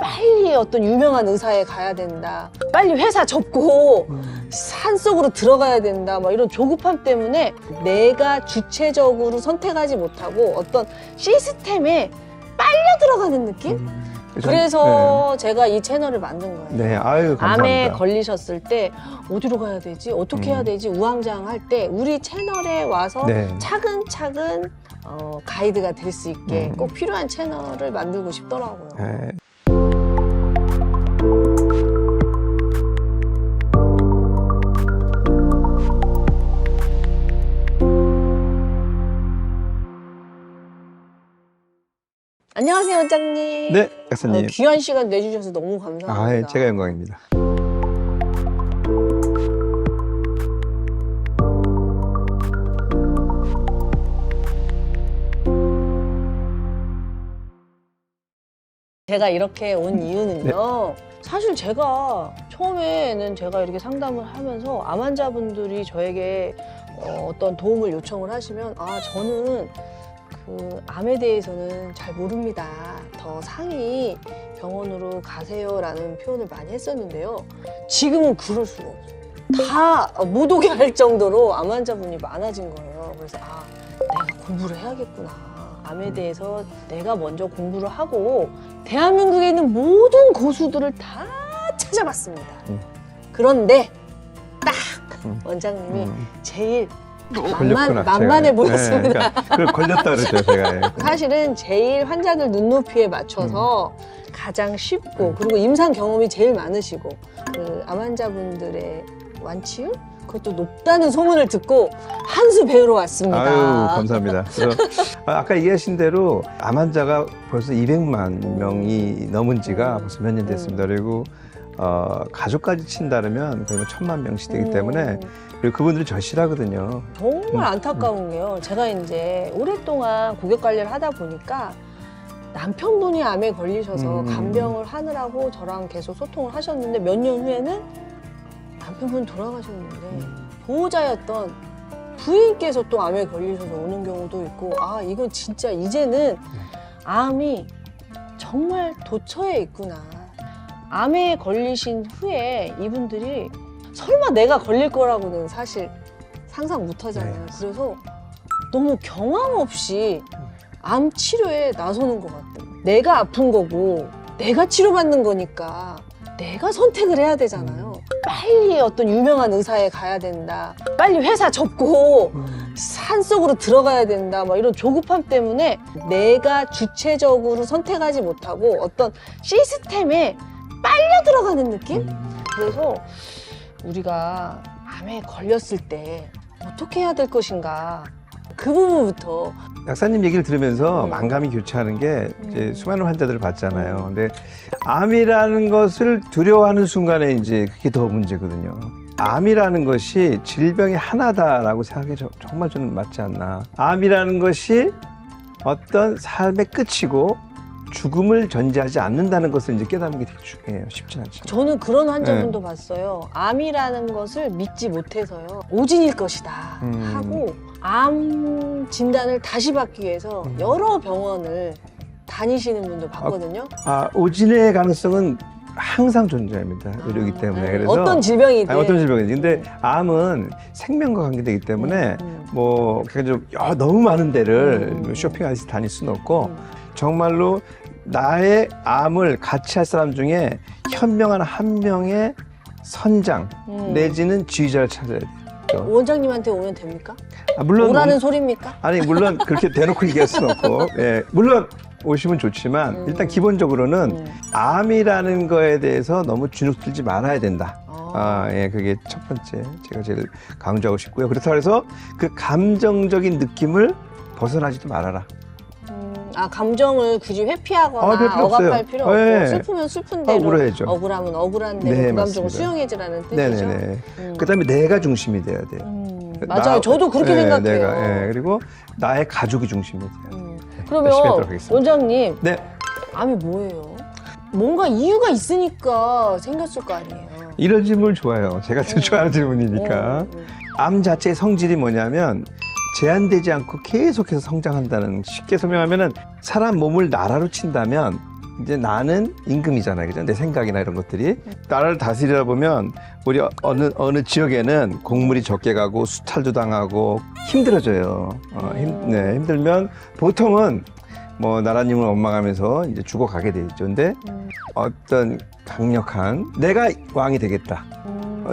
빨리 어떤 유명한 의사에 가야 된다, 빨리 회사 접고 산속으로 들어가야 된다, 막 이런 조급함 때문에 내가 주체적으로 선택하지 못하고 어떤 시스템에 빨려 들어가는 느낌? 그래서 제가 이 채널을 만든 거예요. 네, 아유, 감사합니다. 암에 걸리셨을 때 어디로 가야 되지? 어떻게 해야 되지? 우왕좌왕할 때 우리 채널에 와서 네. 차근차근 가이드가 될 수 있게 꼭 필요한 채널을 만들고 싶더라고요. 네. 안녕하세요, 원장님. 네, 약사님. 귀한 시간 내주셔서 너무 감사합니다. 아, 예, 제가 영광입니다. 제가 이렇게 온 이유는요. 사실 제가 처음에는 제가 이렇게 상담을 하면서 암 환자분들이 저에게 어떤 도움을 요청을 하시면 저는 그 암에 대해서는 잘 모릅니다. 더 상위 병원으로 가세요라는 표현을 많이 했었는데요. 지금은 그럴 수가 없어요. 다 못 오게 할 정도로 암 환자분이 많아진 거예요. 그래서 내가 공부를 해야겠구나. 암에 대해서 내가 먼저 공부를 하고 대한민국에 있는 모든 고수들을 다 찾아봤습니다. 그런데 딱 원장님이 제일 만만해 보였습니다. 네, 그러니까 그걸 걸렸다 그랬죠, 제가. 예. 사실은 제일 환자들 눈높이에 맞춰서 가장 쉽고 그리고 임상 경험이 제일 많으시고 그 암 환자분들의 완치율? 그것도 높다는 소문을 듣고 한 수 배우러 왔습니다. 아유, 감사합니다. 그래서 아까 얘기하신 대로 암 환자가 벌써 200만 명이 넘은 지가 벌써 몇 년 됐습니다. 그리고 가족까지 친다면 거의 1000만 명씩 되기 때문에 그리고 그분들이 절실하거든요. 정말 안타까운 게요. 제가 이제 오랫동안 고객 관리를 하다 보니까 남편분이 암에 걸리셔서 간병을 하느라고 저랑 계속 소통을 하셨는데 몇 년 후에는 남편분 돌아가셨는데 보호자였던 부인께서 또 암에 걸리셔서 오는 경우도 있고 이건 진짜 이제는 암이 정말 도처에 있구나. 암에 걸리신 후에 이분들이 설마 내가 걸릴 거라고는 사실 상상 못 하잖아요. 그래서 너무 경황 없이 암 치료에 나서는 것 같아요. 내가 아픈 거고 내가 치료받는 거니까 내가 선택을 해야 되잖아요. 빨리 어떤 유명한 의사에 가야 된다, 빨리 회사 접고 산속으로 들어가야 된다, 막 이런 조급함 때문에 내가 주체적으로 선택하지 못하고 어떤 시스템에 빨려 들어가는 느낌? 그래서 우리가 암에 걸렸을 때 어떻게 해야 될 것인가, 그 부분부터. 약사님 얘기를 들으면서 만감이 교차하는 게 이제 수많은 환자들을 봤잖아요. 근데 암이라는 것을 두려워하는 순간에 이제 그게 더 문제거든요. 암이라는 것이 질병의 하나다라고 생각이 정말 저는 맞지 않나. 암이라는 것이 어떤 삶의 끝이고 죽음을 전제하지 않는다는 것을 이제 깨닫는 게 되게 중요해요. 쉽지 않죠. 저는 그런 환자분도 봤어요. 암이라는 것을 믿지 못해서요. 오진일 것이다 하고 암 진단을 다시 받기 위해서 여러 병원을 다니시는 분도 봤거든요. 오진의 가능성은 항상 존재합니다. 의료이기 때문에. 그래서 어떤 질병이든. 어떤 질병이든. 근데 암은 생명과 관계되기 때문에 그러니까 좀 너무 많은 데를 쇼핑하듯이 다닐 수는 없고 정말로 나의 암을 같이 할 사람 중에 현명한 한 명의 선장 내지는 지휘자를 찾아야 돼요. 원장님한테 오면 됩니까? 물론 오라는 소리입니까? 아니 물론 그렇게 대놓고 얘기할 수는 없고 물론 오시면 좋지만 일단 기본적으로는 암이라는 거에 대해서 너무 주눅들지 말아야 된다. 그게 첫 번째 제가 제일 강조하고 싶고요. 그렇다고 해서 그 감정적인 느낌을 벗어나지도 말아라. 감정을 굳이 회피하거나 억압할 필요 없고 슬프면 슬픈 대로 억울해야죠. 억울하면 억울한 대로 그 감정을 수용해주라는 뜻이죠. 그다음에 내가 중심이 돼야 돼요. 맞아요. 저도 그렇게 생각해요. 그리고 나의 가족이 중심이 돼요. 그러면 원장님, 암이 뭐예요? 뭔가 이유가 있으니까 생겼을 거 아니에요? 이런 질문 좋아요. 제가 제일 좋아하는 질문이니까. 암 자체의 성질이 뭐냐면 제한되지 않고 계속해서 성장한다는, 쉽게 설명하면은 사람 몸을 나라로 친다면 이제 나는 임금이잖아요, 그죠? 내 생각이나 이런 것들이 나라를 다스리다 보면 우리 어느 지역에는 곡물이 적게 가고 수탈도 당하고 힘들어져요. 힘들면 보통은 뭐 나라님을 원망하면서 이제 죽어가게 돼 있죠. 근데 어떤 강력한 내가 왕이 되겠다.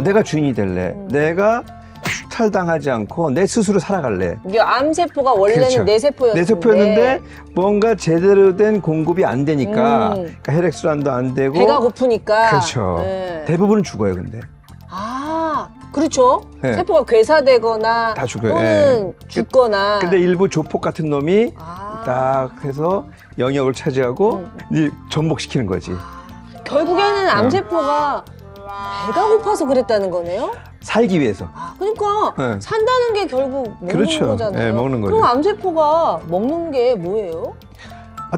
내가 주인이 될래. 내가 수탈당하지 않고 내 스스로 살아갈래. 이게 암세포가 원래는 그렇죠. 뇌세포였는데. 뇌세포였는데 뭔가 제대로 된 공급이 안 되니까 그러니까 혈액순환도 안 되고 배가 고프니까. 그렇죠. 네. 대부분은 죽어요, 근데. 아, 그렇죠. 네. 세포가 괴사되거나 다 죽어요. 또는 예. 죽거나. 근데 일부 조폭 같은 놈이 딱 해서 영역을 차지하고 이 전복시키는 거지. 결국에는 암세포가 배가 고파서 그랬다는 거네요? 살기 위해서. 아, 그러니까 네. 산다는 게 결국 먹는 그렇죠. 거잖아요. 네, 먹는 거죠. 그럼 암세포가 먹는 게 뭐예요?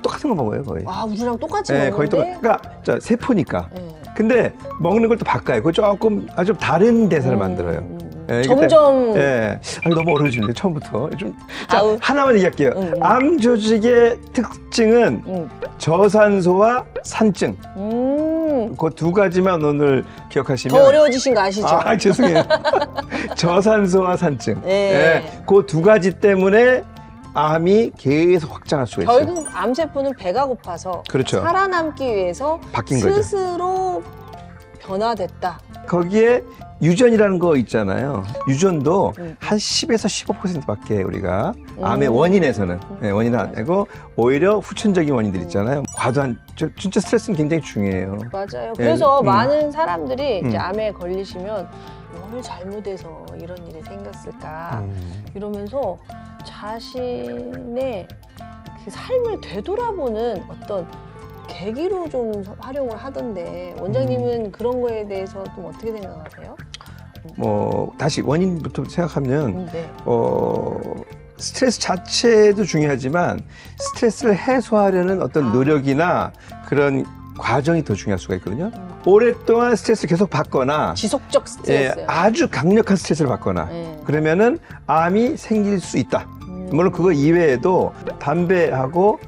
똑같은 거 먹어요, 거의. 아, 우리랑 똑같이 네, 먹는데? 거의 똑같. 그러니까 자, 세포니까. 네. 근데 먹는 걸 또 바꿔요. 그거 조금 아주 다른 대사를 만들어요. 예, 점점 예. 너무 어려워지는데 처음부터 좀 자, 아우. 하나만 얘기할게요. 암 조직의 특징은 저산소와 산증. 그 두 가지만 오늘 기억하시면 더 어려워지신 거 아시죠? 아, 죄송해요. 저산소와 산증. 네. 그 두 가지 때문에 암이 계속 확장할 수가 있어요. 결국 암세포는 배가 고파서 그렇죠. 살아남기 위해서 바뀐 거죠. 스스로 변화됐다. 거기에 유전이라는 거 있잖아요. 유전도 한 10에서 15%밖에 우리가 암의 원인에서는 원인은 아니고 오히려 후천적인 원인들 있잖아요. 과도한 진짜 스트레스는 굉장히 중요해요. 맞아요. 그래서 예, 많은 사람들이 이제 암에 걸리시면 뭘 잘못해서 이런 일이 생겼을까 이러면서 자신의 그 삶을 되돌아보는 어떤 계기로 좀 활용을 하던데 원장님은 그런 거에 대해서 좀 어떻게 생각하세요? 뭐 다시 원인부터 생각하면 네. 스트레스 자체도 중요하지만 스트레스를 해소하려는 어떤 노력이나 그런 과정이 더 중요할 수가 있거든요. 오랫동안 스트레스를 계속 받거나 지속적 스트레스. 아주 강력한 스트레스를 받거나 그러면은 암이 생길 수 있다. 물론 그거 이외에도 담배하고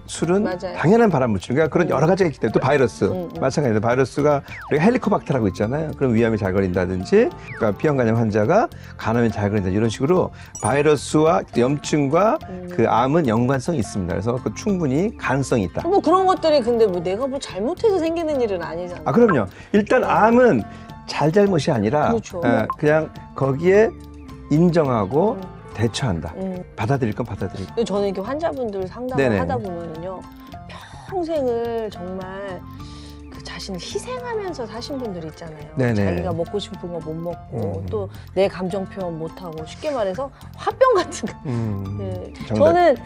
술은 맞아요. 당연한 발암물질. 그러니까 그런 여러 가지가 있기 때문에 또 바이러스 마찬가지로 바이러스가 우리가 헬리코박터라고 있잖아요. 그럼 위암이 잘 걸린다든지, 그러니까 비형간염 환자가 간암이 잘 걸린다 이런 식으로 바이러스와 염증과 그 암은 연관성이 있습니다. 그래서 그 충분히 가능성이 있다. 뭐 그런 것들이 근데 뭐 내가 뭐 잘못해서 생기는 일은 아니잖아요. 아 그럼요. 일단 암은 잘잘못이 아니라 그렇죠. 그냥 거기에 인정하고 대처한다. 받아들일 건 받아들이고. 근데 저는 이렇게 환자분들 상담을 네네. 하다 보면은요, 평생을 정말 그 자신을 희생하면서 사신 분들이 있잖아요. 네네. 자기가 먹고 싶은 거 못 먹고 또 내 감정 표현 못 하고 쉽게 말해서 화병 같은 거. 네. 정답. 저는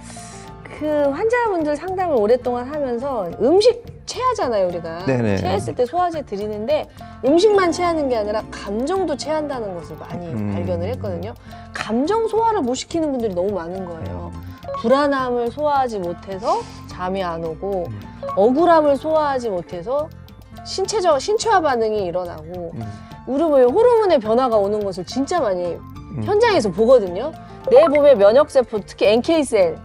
그 환자분들 상담을 오랫동안 하면서 음식 체하잖아요, 우리가. 네네. 체했을 때 소화제 드리는데 음식만 체하는 게 아니라 감정도 체한다는 것을 많이 발견을 했거든요. 감정 소화를 못 시키는 분들이 너무 많은 거예요. 불안함을 소화하지 못해서 잠이 안 오고 억울함을 소화하지 못해서 신체화 반응이 일어나고 우리 몸에 호르몬의 변화가 오는 것을 진짜 많이 현장에서 보거든요. 내 몸의 면역세포, 특히 NK셀,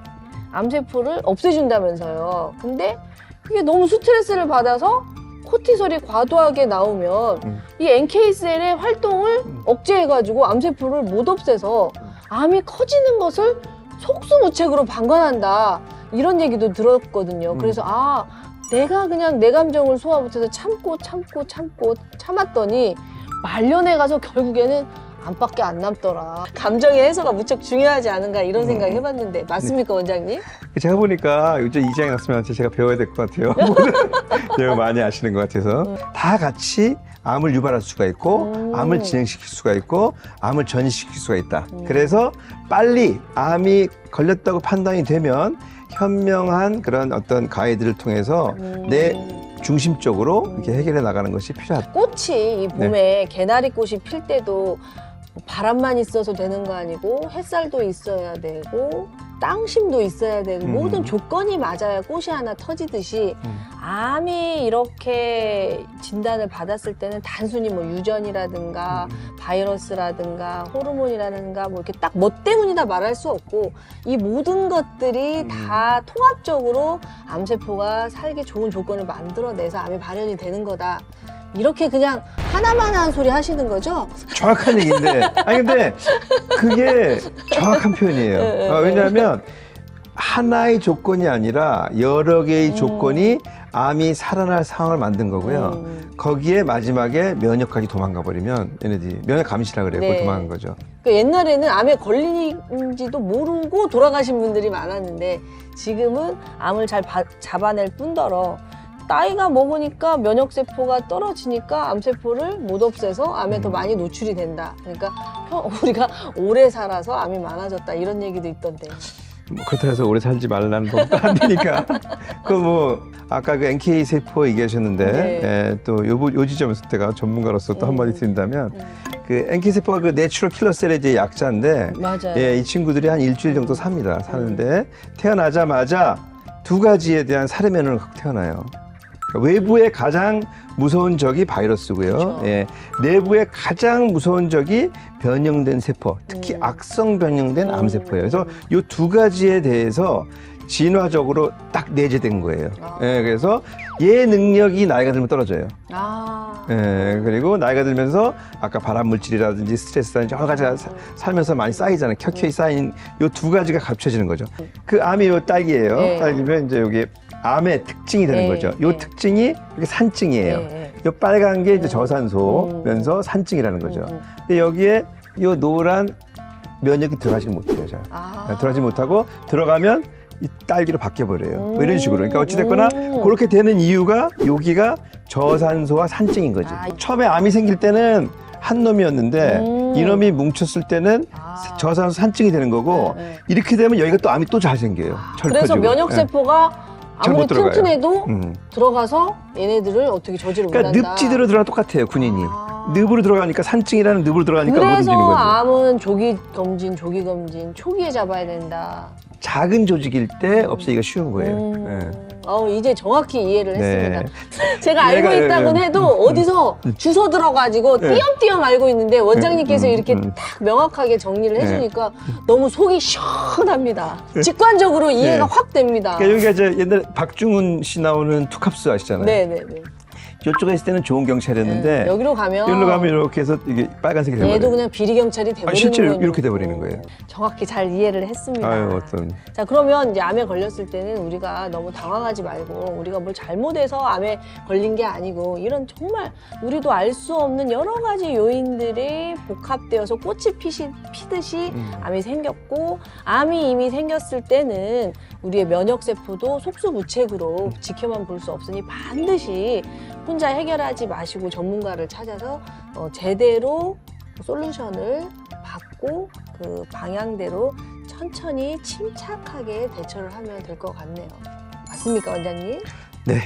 암세포를 없애준다면서요. 근데 그게 너무 스트레스를 받아서 코티솔이 과도하게 나오면 이 NK셀의 활동을 억제해가지고 암세포를 못 없애서 암이 커지는 것을 속수무책으로 방관한다. 이런 얘기도 들었거든요. 그래서 내가 그냥 내 감정을 소화 못해서 참았더니 말년에 가서 결국에는 암밖에 안 남더라. 감정의 해소가 무척 중요하지 않은가 이런 생각 해봤는데 맞습니까, 원장님? 제가 보니까 요즘 이장희 학생한테 제가 배워야 될 것 같아요. 내가 많이 아시는 것 같아서 다 같이 암을 유발할 수가 있고 암을 진행시킬 수가 있고 암을 전이시킬 수가 있다. 그래서 빨리 암이 걸렸다고 판단이 되면 현명한 그런 어떤 가이드를 통해서 내 중심적으로 이렇게 해결해 나가는 것이 필요하다. 꽃이 이 봄에 개나리 꽃이 필 때도 바람만 있어서 되는 거 아니고 햇살도 있어야 되고 땅심도 있어야 되고 모든 조건이 맞아야 꽃이 하나 터지듯이 암이 이렇게 진단을 받았을 때는 단순히 뭐 유전이라든가 바이러스라든가 호르몬이라든가 뭐 이렇게 딱 뭐 때문이다 말할 수 없고 이 모든 것들이 다 통합적으로 암세포가 살기 좋은 조건을 만들어내서 암이 발현이 되는 거다. 이렇게 그냥 하나만한 소리 하시는 거죠? 정확한 얘기인데, 아니 근데 그게 정확한 표현이에요. 왜냐하면 하나의 조건이 아니라 여러 개의 조건이 암이 살아날 상황을 만든 거고요. 거기에 마지막에 면역학이 도망가 버리면 얘네들이 면역 감시라 그래요. 네. 그걸 도망간 거죠. 그러니까 옛날에는 암에 걸린지도 모르고 돌아가신 분들이 많았는데 지금은 암을 잘 잡아낼 뿐더러 나이가 먹으니까 면역세포가 떨어지니까 암세포를 못 없애서 암에 더 많이 노출이 된다. 그러니까 우리가 오래 살아서 암이 많아졌다 이런 얘기도 있던데. 뭐 그렇다고 해서 오래 살지 말라는 법도 안 되니까. 그 뭐 아까 그 NK 세포 얘기하셨는데 네. 예, 또 요 지점에서 제가 전문가로서 또 한마디 드린다면 그 NK 세포가 그 내추럴 킬러 셀의 이제 약자인데 맞아요. 예, 이 친구들이 한 일주일 정도 삽니다. 사는데 태어나자마자 두 가지에 대한 살해 면역을 갖고 태어나요. 그러니까 외부의 가장 무서운 적이 바이러스고요. 그렇죠. 예, 내부의 가장 무서운 적이 변형된 세포, 특히 악성 변형된 암세포예요. 그래서 이 두 가지에 대해서 진화적으로 딱 내재된 거예요. 예, 그래서 얘 능력이 나이가 들면 떨어져요. 예, 그리고 나이가 들면서 아까 발암 물질이라든지 스트레스라든지 여러 가지가 살면서 많이 쌓이잖아요. 켜켜이 쌓인 이 두 가지가 갖춰지는 거죠. 그 암이 요 딸기예요. 네. 딸기면 이제 여기 암의 특징이 되는 네, 거죠. 요 네. 특징이 이게 산증이에요. 네. 요 빨간 게 이제 저산소면서 산증이라는 거죠. 근데 여기에 요 노란 면역이 들어가지 못해요. 잘. 들어가지 못하고 들어가면 이 딸기로 바뀌어버려요. 뭐 이런 식으로. 그러니까 어찌됐거나 그렇게 되는 이유가 여기가 저산소와 산증인 거죠. 처음에 암이 생길 때는 한 놈이었는데 이놈이 뭉쳤을 때는 저산소 산증이 되는 거고 이렇게 되면 여기가 또 암이 또 잘 생겨요. 그래서 면역세포가 잘 못 아무리 들어가요. 튼튼해도 들어가서 얘네들을 어떻게 저지를 그러니까 못한다. 늪지대로 들어가 똑같아요. 군인이. 늪으로 들어가니까 산증이라는 늪으로 들어가니까 못 움직이는 그래서 거죠. 암은 조기 검진 초기에 잡아야 된다. 작은 조직일 때 없애기가 쉬운 거예요. 예. 이제 정확히 이해를 네. 했습니다. 제가 알고 얘가, 있다곤 해도 어디서 주워 들어가지고 띄엄띄엄 알고 있는데 원장님께서 이렇게 딱 명확하게 정리를 해주니까 너무 속이 시원합니다. 직관적으로 이해가 확 됩니다. 그러니까 여기가 이제 옛날에 박중훈 씨 나오는 투캅스 아시잖아요. 네네네. 이쪽에 있을 때는 좋은 경찰이었는데 여기로 가면 이렇게 해서 이게 빨간색이 돼버려요. 얘도 그냥 비리 경찰이 돼버리는 실제로 거예요. 이렇게 돼버리는 거예요. 정확히 잘 이해를 했습니다. 아유, 어떤. 자, 그러면 이제 암에 걸렸을 때는 우리가 너무 당황하지 말고 우리가 뭘 잘못해서 암에 걸린 게 아니고 이런 정말 우리도 알 수 없는 여러 가지 요인들이 복합되어서 꽃이 피듯이 암이 생겼고 암이 이미 생겼을 때는 우리의 면역세포도 속수무책으로 지켜만 볼 수 없으니 반드시 혼자 해결하지 마시고 전문가를 찾아서 제대로 솔루션을 받고 그 방향대로 천천히 침착하게 대처를 하면 될 것 같네요. 맞습니까, 원장님? 네.